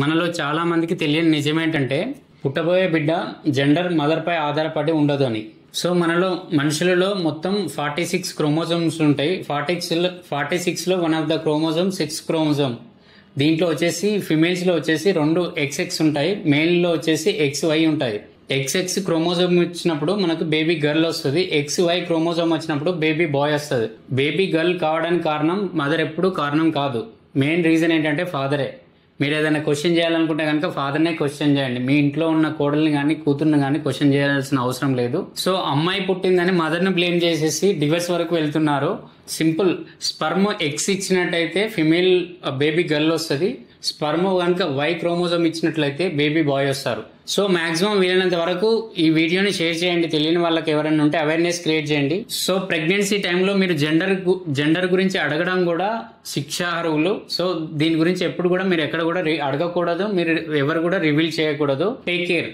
మనలో చాలా మందికి తెలియని నిజమేంటంటే పుట్టబోయే బిడ్డ జెండర్ మదర్పై ఆధారపడి ఉండదు అని. సో మనలో మనుషులలో మొత్తం 46 క్రోమోజోమ్స్ ఉంటాయి. 46లో one of the chromosome 6 chromosome. దీంట్లో వచ్చేసి ఫిమేల్స్లో వచ్చేసి 2 XX ఉంటాయి, మేల్లో వచ్చేసి XY ఉంటాయి. XX క్రోమోజోమ్ వచ్చినప్పుడు మనకు బేబీ గర్ల్ వస్తుంది, XY క్రోమోజోమ్ వచ్చినప్పుడు బేబీ బాయ్ వస్తుంది. బేబీ గర్ల్ కావడానికి కారణం మదర్ ఎప్పుడు కారణం కాదు. మెయిన్ రీజన్ ఏంటంటే ఫాదరే. మీరు ఏదైనా క్వశ్చన్ చేయాలనుకుంటే కనుక ఫాదర్నే క్వశ్చన్ చేయండి. మీ ఇంట్లో ఉన్న కోడల్ని కానీ కూతుర్ని కానీ క్వశ్చన్ చేయాల్సిన అవసరం లేదు. సో అమ్మాయి పుట్టిందని మదర్ని బ్లేమ్ చేసేసి డివర్స్ వరకు వెళ్తున్నారు. సింపుల్, స్పర్మ్ X ఇచ్చినట్టయితే ఫిమేల్ బేబీ గర్ల్ వస్తుంది, స్పర్మ్ కనుక Y క్రోమోజోమ్ ఇచ్చినట్లయితే బేబీ బాయ్ వస్తారు. సో మాక్సిమం వీలైనంత వరకు ఈ వీడియోని షేర్ చేయండి. తెలియని వాళ్ళకి ఎవరైనా ఉంటే అవేర్నెస్ క్రియేట్ చేయండి. సో ప్రెగ్నెన్సీ టైంలో మీరు జెండర్ గురించి అడగడం కూడా శిక్షార్హులు. సో దీని గురించి ఎప్పుడు కూడా మీరు ఎక్కడ కూడా అడగకూడదు, మీరు ఎవరు కూడా రివీల్ చేయకూడదు. Take care.